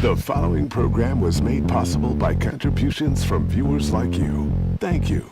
The following program was made possible by contributions from viewers like you. Thank you.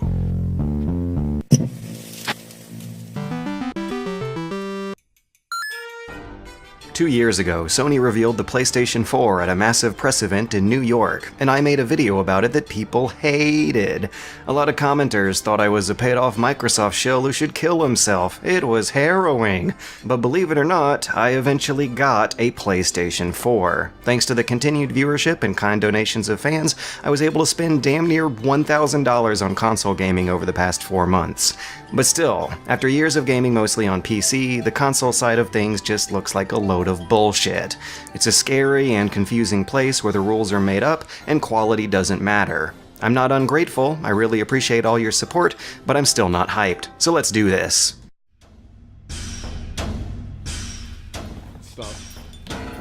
2 years ago, Sony revealed the PlayStation 4 at a massive press event in New York, and I made a video about it that people hated. A lot of commenters thought I was a paid-off Microsoft shill who should kill himself. It was harrowing. But believe it or not, I eventually got a PlayStation 4. Thanks to the continued viewership and kind donations of fans, I was able to spend damn near $1,000 on console gaming over the past 4 months. But still, after years of gaming mostly on PC, the console side of things just looks like a load of bullshit. It's a scary and confusing place where the rules are made up and quality doesn't matter. I'm not ungrateful, I really appreciate all your support, but I'm still not hyped. So let's do this. Stop.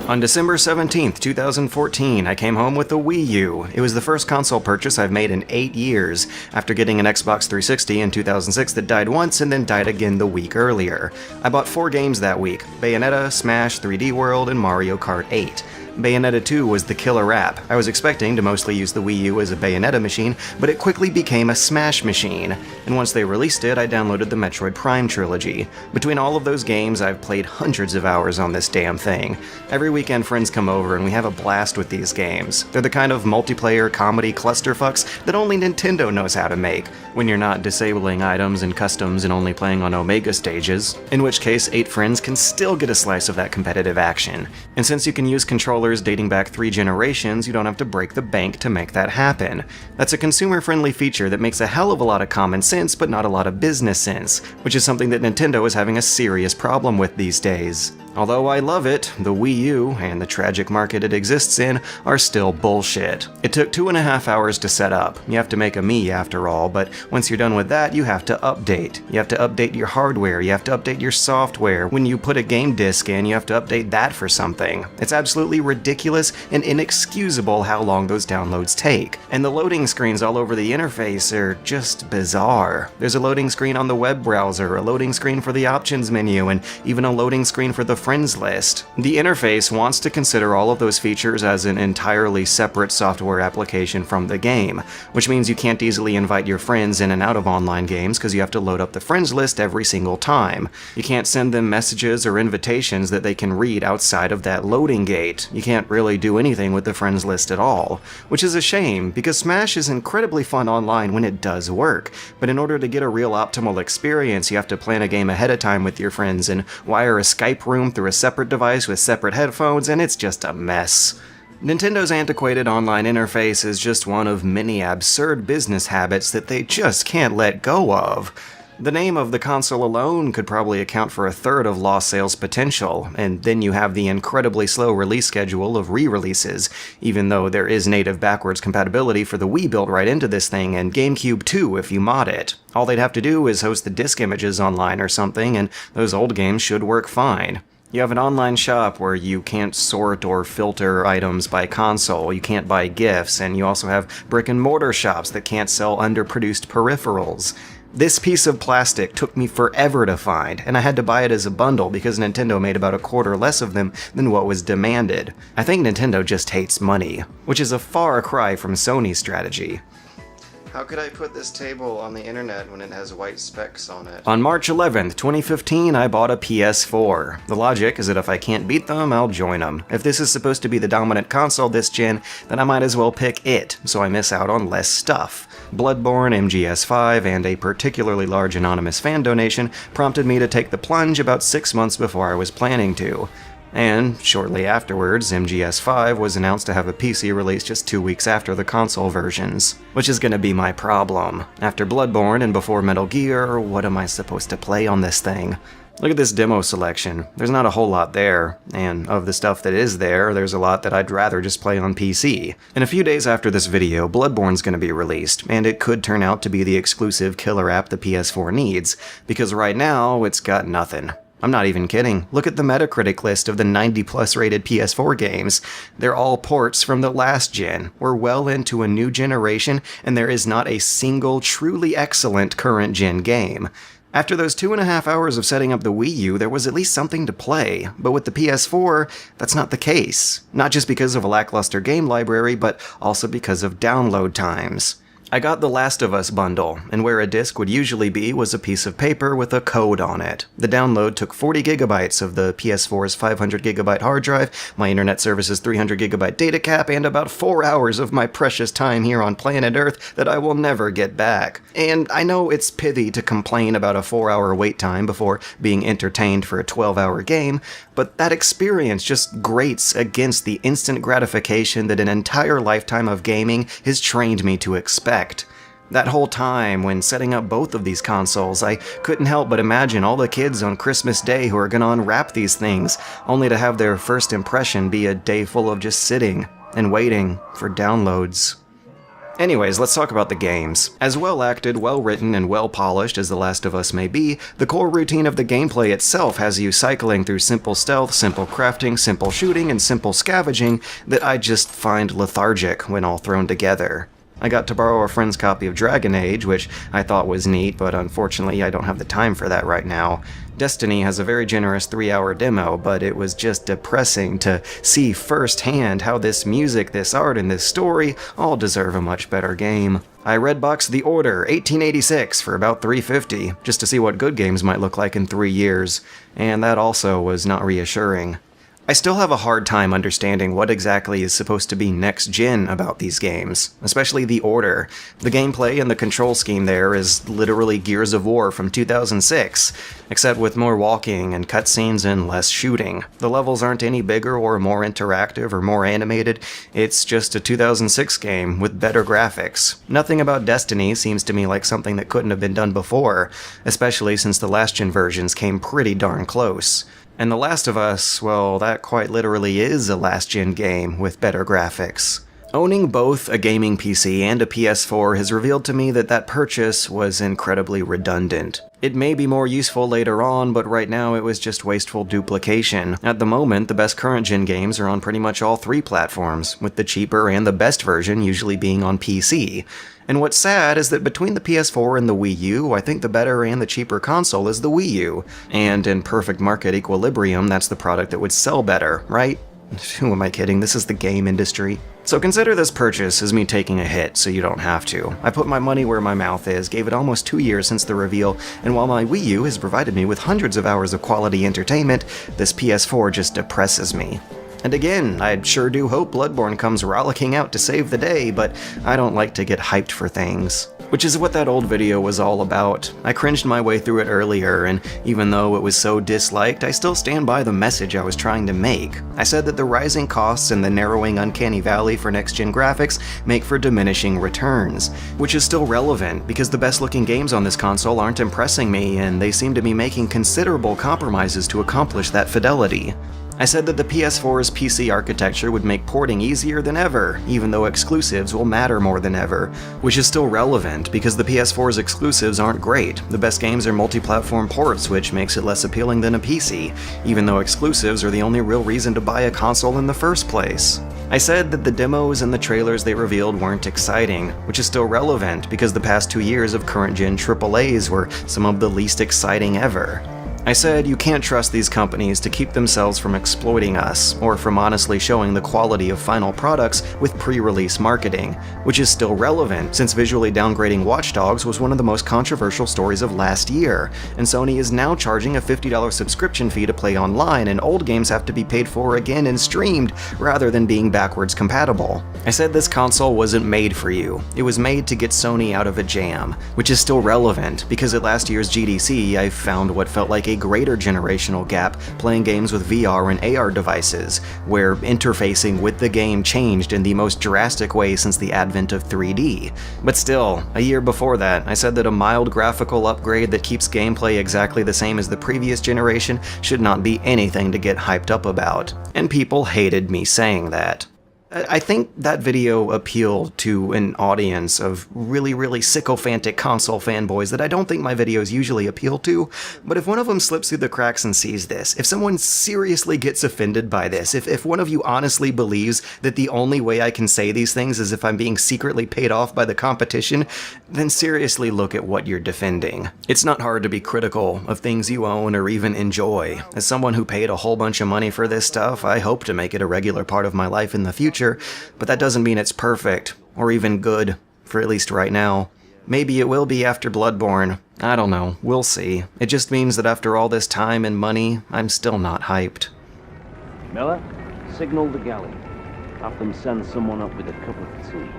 On December 17th, 2014, I came home with the Wii U. It was the first console purchase I've made in 8 years, after getting an Xbox 360 in 2006 that died once and then died again the week earlier. I bought 4 games that week: Bayonetta, Smash, 3D World, and Mario Kart 8. Bayonetta 2 was the killer app. I was expecting to mostly use the Wii U as a Bayonetta machine, but it quickly became a Smash machine. And once they released it, I downloaded the Metroid Prime trilogy. Between all of those games, I've played hundreds of hours on this damn thing. Every weekend friends come over and we have a blast with these games. They're the kind of multiplayer comedy clusterfucks that only Nintendo knows how to make, when you're not disabling items and customs and only playing on Omega stages, in which case 8 friends can still get a slice of that competitive action. And since you can use controllers dating back 3 generations, you don't have to break the bank to make that happen. That's a consumer-friendly feature that makes a hell of a lot of common sense, but not a lot of business sense, which is something that Nintendo is having a serious problem with these days. Although I love it, the Wii U, and the tragic market it exists in, are still bullshit. It took 2.5 hours to set up. You have to make a Mii after all, but once you're done with that, you have to update. You have to update your hardware, you have to update your software. When you put a game disc in, you have to update that for something. It's absolutely ridiculous and inexcusable how long those downloads take. And the loading screens all over the interface are just bizarre. There's a loading screen on the web browser, a loading screen for the options menu, and even a loading screen for the friends list. The interface wants to consider all of those features as an entirely separate software application from the game, which means you can't easily invite your friends in and out of online games because you have to load up the friends list every single time. You can't send them messages or invitations that they can read outside of that loading gate. You can't really do anything with the friends list at all, which is a shame because Smash is incredibly fun online when it does work, but in order to get a real optimal experience, you have to plan a game ahead of time with your friends and wire a Skype room through a separate device with separate headphones, and it's just a mess. Nintendo's antiquated online interface is just one of many absurd business habits that they just can't let go of. The name of the console alone could probably account for 1/3 of lost sales potential, and then you have the incredibly slow release schedule of re-releases, even though there is native backwards compatibility for the Wii built right into this thing, and GameCube too if you mod it. All they'd have to do is host the disc images online or something, and those old games should work fine. You have an online shop where you can't sort or filter items by console, you can't buy gifts, and you also have brick-and-mortar shops that can't sell underproduced peripherals. This piece of plastic took me forever to find, and I had to buy it as a bundle because Nintendo made about 1/4 less of them than what was demanded. I think Nintendo just hates money, which is a far cry from Sony's strategy. How could I put this table on the internet when it has white specks on it? On March 11th, 2015, I bought a PS4. The logic is that if I can't beat them, I'll join them. If this is supposed to be the dominant console this gen, then I might as well pick it, so I miss out on less stuff. Bloodborne, MGS5, and a particularly large anonymous fan donation prompted me to take the plunge about 6 months before I was planning to. And shortly afterwards, MGS5 was announced to have a PC release just 2 weeks after the console versions. Which is gonna be my problem. After Bloodborne and before Metal Gear, what am I supposed to play on this thing? Look at this demo selection. There's not a whole lot there, and of the stuff that is there, there's a lot that I'd rather just play on PC. In a few days after this video, Bloodborne's gonna be released, and it could turn out to be the exclusive killer app the PS4 needs, because right now, it's got nothing. I'm not even kidding. Look at the Metacritic list of the 90+ rated PS4 games. They're all ports from the last gen. We're well into a new generation, and there is not a single truly excellent current gen game. After those 2.5 hours of setting up the Wii U, there was at least something to play, but with the PS4, that's not the case. Not just because of a lackluster game library, but also because of download times. I got the Last of Us bundle, and where a disc would usually be was a piece of paper with a code on it. The download took 40 gigabytes of the PS4's 500 gigabyte hard drive, my internet service's 300 gigabyte data cap, and about 4 hours of my precious time here on planet Earth that I will never get back. And I know it's pithy to complain about a 4-hour wait time before being entertained for a 12-hour game, but that experience just grates against the instant gratification that an entire lifetime of gaming has trained me to expect. That whole time, when setting up both of these consoles, I couldn't help but imagine all the kids on Christmas Day who are gonna unwrap these things, only to have their first impression be a day full of just sitting and waiting for downloads. Anyways, let's talk about the games. As well acted, well written, and well polished as The Last of Us may be, the core routine of the gameplay itself has you cycling through simple stealth, simple crafting, simple shooting, and simple scavenging that I just find lethargic when all thrown together. I got to borrow a friend's copy of Dragon Age, which I thought was neat, but unfortunately I don't have the time for that right now. Destiny has a very generous 3-hour demo, but it was just depressing to see firsthand how this music, this art, and this story all deserve a much better game. I redboxed The Order 1886 for about $350, just to see what good games might look like in 3 years, and that also was not reassuring. I still have a hard time understanding what exactly is supposed to be next-gen about these games, especially The Order. The gameplay and the control scheme there is literally Gears of War from 2006, except with more walking and cutscenes and less shooting. The levels aren't any bigger or more interactive or more animated, it's just a 2006 game with better graphics. Nothing about Destiny seems to me like something that couldn't have been done before, especially since the last-gen versions came pretty darn close. And The Last of Us, well, that quite literally is a last-gen game with better graphics. Owning both a gaming PC and a PS4 has revealed to me that that purchase was incredibly redundant. It may be more useful later on, but right now it was just wasteful duplication. At the moment, the best current-gen games are on pretty much all 3 platforms, with the cheaper and the best version usually being on PC. And what's sad is that between the PS4 and the Wii U, I think the better and the cheaper console is the Wii U. And in perfect market equilibrium, that's the product that would sell better, right? Who am I kidding? This is the game industry. So consider this purchase as me taking a hit, so you don't have to. I put my money where my mouth is, gave it almost 2 years since the reveal, and while my Wii U has provided me with hundreds of hours of quality entertainment, this PS4 just depresses me. And again, I sure do hope Bloodborne comes rollicking out to save the day, but I don't like to get hyped for things. Which is what that old video was all about. I cringed my way through it earlier, and even though it was so disliked, I still stand by the message I was trying to make. I said that the rising costs and the narrowing uncanny valley for next-gen graphics make for diminishing returns, which is still relevant because the best-looking games on this console aren't impressing me, and they seem to be making considerable compromises to accomplish that fidelity. I said that the PS4's PC architecture would make porting easier than ever, even though exclusives will matter more than ever, which is still relevant because the PS4's exclusives aren't great. The best games are multi-platform ports, which makes it less appealing than a PC, even though exclusives are the only real reason to buy a console in the first place. I said that the demos and the trailers they revealed weren't exciting, which is still relevant because the past 2 years of current-gen AAAs were some of the least exciting ever. I said you can't trust these companies to keep themselves from exploiting us, or from honestly showing the quality of final products with pre-release marketing, which is still relevant since visually downgrading Watch Dogs was one of the most controversial stories of last year, and Sony is now charging a $50 subscription fee to play online, and old games have to be paid for again and streamed, rather than being backwards compatible. I said this console wasn't made for you. It was made to get Sony out of a jam, which is still relevant, because at last year's GDC I found what felt like a greater generational gap playing games with VR and AR devices, where interfacing with the game changed in the most drastic way since the advent of 3D. But still, a year before that, I said that a mild graphical upgrade that keeps gameplay exactly the same as the previous generation should not be anything to get hyped up about, and people hated me saying that. I think that video appealed to an audience of really sycophantic console fanboys that I don't think my videos usually appeal to, but if one of them slips through the cracks and sees this, if someone seriously gets offended by this, if one of you honestly believes that the only way I can say these things is if I'm being secretly paid off by the competition, then seriously look at what you're defending. It's not hard to be critical of things you own or even enjoy. As someone who paid a whole bunch of money for this stuff, I hope to make it a regular part of my life in the future, but that doesn't mean it's perfect, or even good, for at least right now. Maybe it will be after Bloodborne. I don't know, we'll see. It just means that after all this time and money, I'm still not hyped. Miller, signal the galley. Have them send someone up with a cup of tea.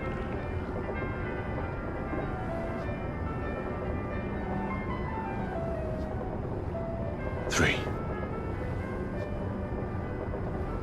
Three.